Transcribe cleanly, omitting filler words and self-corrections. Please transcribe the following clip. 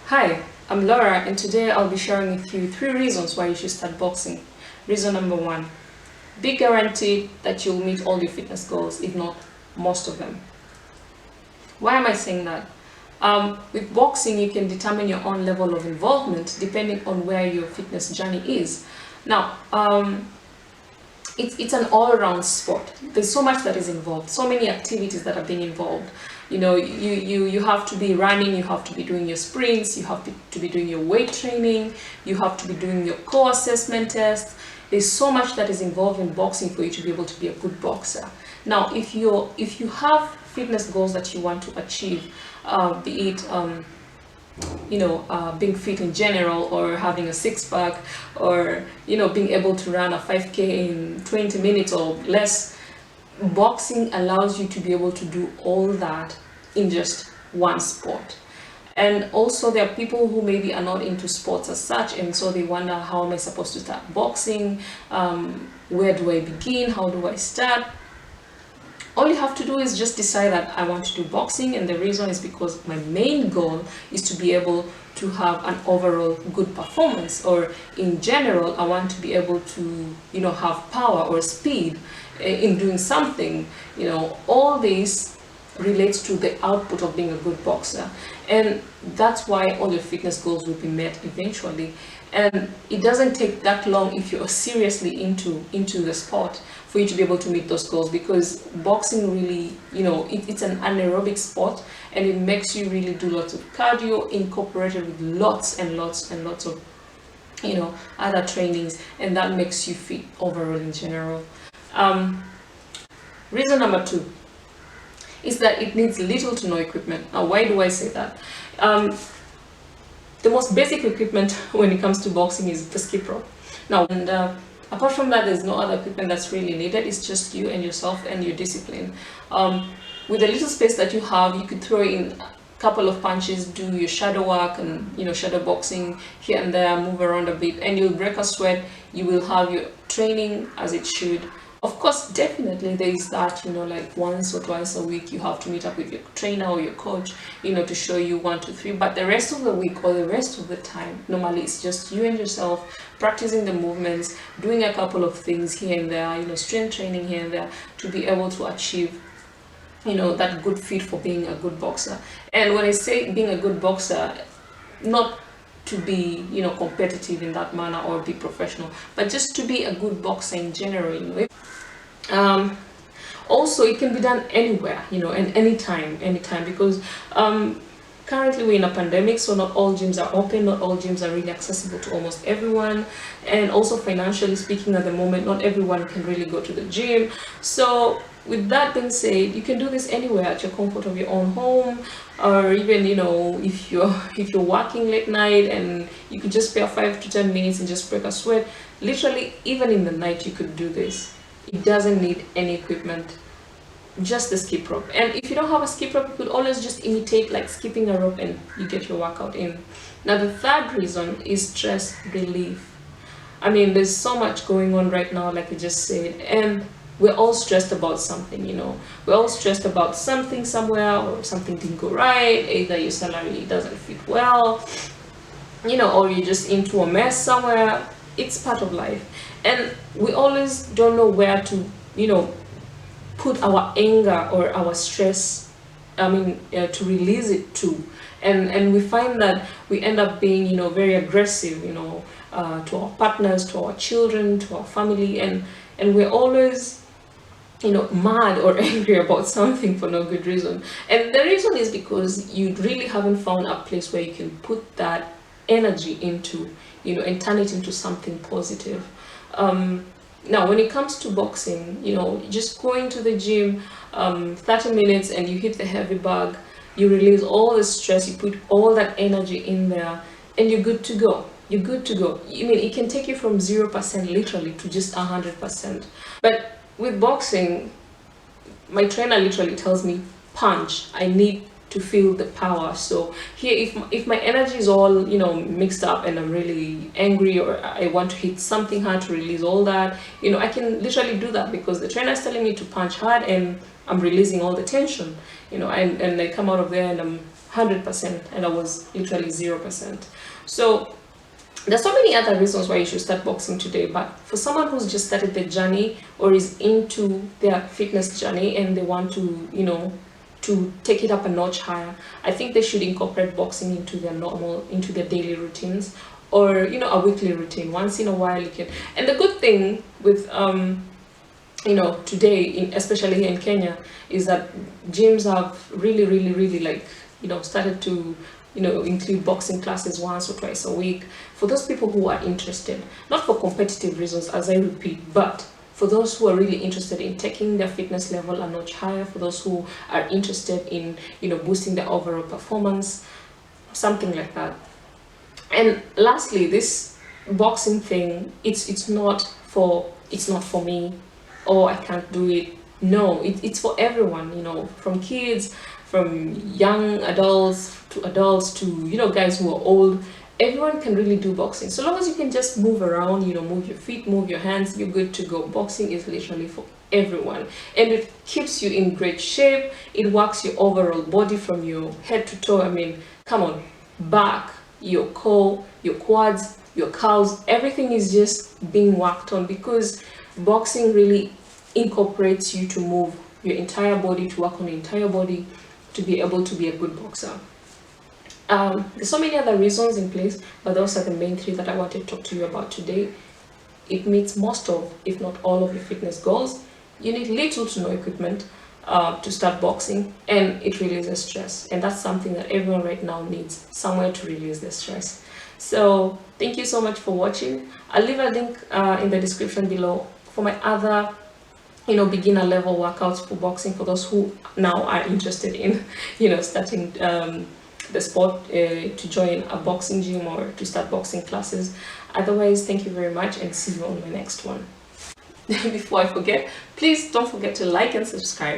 Hi, I'm Laura and today I'll be sharing with you 3 reasons why you should start boxing. Reason number 1, be guaranteed that you'll meet all your fitness goals, if not most of them. Why am I saying that? With boxing, you can determine your own level of involvement depending on where your fitness journey is. Now, it's an all-around sport. There's so much that is involved, so many activities that are being involved. You have to be running, you have to be doing your sprints, you have to be doing your weight training, you have to be doing your core assessment test. There's so much that is involved in boxing for you to be able to be a good boxer. Now, if you have fitness goals that you want to achieve, be it being fit in general, or having a six-pack, or being able to run a 5K in 20 minutes or less, boxing allows you to be able to do all that in just one sport. And also there are people who maybe are not into sports as such, and so they wonder, how am I supposed to start boxing? Where do I begin? How do I start? All you have to do is just decide that I want to do boxing, and the reason is because my main goal is to be able to have an overall good performance, or in general I want to be able to have power or speed in doing something. All this relates to the output of being a good boxer, and that's why all your fitness goals will be met eventually. And it doesn't take that long, if you're seriously into the sport, for you to be able to meet those goals, because boxing really, it's an anaerobic sport, and it makes you really do lots of cardio incorporated with lots and lots and lots of other trainings, and that makes you fit overall in general. Reason number 2 is that it needs little to no equipment. Now, why do I say that? The most basic equipment when it comes to boxing is the skip rope. Now, and apart from that, there's no other equipment that's really needed. It's just you and yourself and your discipline. With the little space that you have, you could throw in a couple of punches, do your shadow work and shadow boxing here and there, move around a bit, and you'll break a sweat. You will have your training as it should. Of course, definitely there is that, like once or twice a week you have to meet up with your trainer or your coach, to show you 1, 2, 3. But the rest of the week or the rest of the time, normally it's just you and yourself practicing the movements, doing a couple of things here and there, strength training here and there, to be able to achieve that good fit for being a good boxer. And when I say being a good boxer, not to be competitive in that manner or be professional, but just to be a good boxer in general. Also, it can be done anywhere, and anytime, because currently we're in a pandemic, so not all gyms are open, not all gyms are really accessible to almost everyone, and also financially speaking, at the moment, not everyone can really go to the gym. So with that being said, you can do this anywhere, at your comfort of your own home, or even if you're working late night and you could just spare 5 to 10 minutes and just break a sweat. Literally, even in the night you could do this. It doesn't need any equipment, just the skip rope. And if you don't have a skip rope, you could always just imitate like skipping a rope and you get your workout in. Now, the third reason is stress relief. I mean, there's so much going on right now, like I just said, and we're all stressed about something. We're all stressed about something somewhere, or something didn't go right, either your salary doesn't fit well, or you're just into a mess somewhere. It's part of life, and we always don't know where to put our anger or our stress, to release it to, and we find that we end up being very aggressive to our partners, to our children, to our family, and we're always mad or angry about something for no good reason. And the reason is because you really haven't found a place where you can put that energy into, and turn it into something positive. Now, when it comes to boxing, just going to the gym 30 minutes and you hit the heavy bag, you release all the stress, you put all that energy in there, and you're good to go. You're good to go. It can take you from 0% literally to just 100%. But with boxing, my trainer literally tells me, punch. I need to feel the power. So here, if my energy is all mixed up and I'm really angry, or I want to hit something hard to release all that, I can literally do that, because the trainer is telling me to punch hard, and I'm releasing all the tension, you know, and I come out of there and I'm 100%, and I was literally 0%. So there's so many other reasons why you should start boxing today, but for someone who's just started the journey or is into their fitness journey and they want to, you know, to take it up a notch higher, I think they should incorporate boxing into their daily routines, or, you know, a weekly routine. Once in a while you can. And the good thing with you know, today, especially here in Kenya, is that gyms have really like, you know, started to, you know, include boxing classes once or twice a week for those people who are interested, not for competitive reasons, as I repeat, but for those who are really interested in taking their fitness level a notch higher, for those who are interested in, you know, boosting their overall performance, something like that. And lastly, this boxing thing, it's not for me, or I can't do it. No, it's for everyone, you know, from kids, from young adults to, you know, guys who are old. Everyone can really do boxing. So long as you can just move around, you know, move your feet, move your hands, you're good to go. Boxing is literally for everyone. And it keeps you in great shape. It works your overall body from your head to toe. I mean, come on, back, your core, your quads, your calves, everything is just being worked on, because boxing really incorporates you to move your entire body, to work on your entire body, to be able to be a good boxer. There's so many other reasons in place, but those are the main three that I wanted to talk to you about today. It meets most of, if not all of, your fitness goals. You need little to no equipment to start boxing, and it releases stress, and that's something that everyone right now needs, somewhere to release their stress. So thank you so much for watching. I'll leave a link in the description below for my other, you know, beginner level workouts for boxing, for those who now are interested in, you know, starting the sport, to join a boxing gym or to start boxing classes. Otherwise, thank you very much, and see you on my next one. Before I forget, please don't forget to like and subscribe.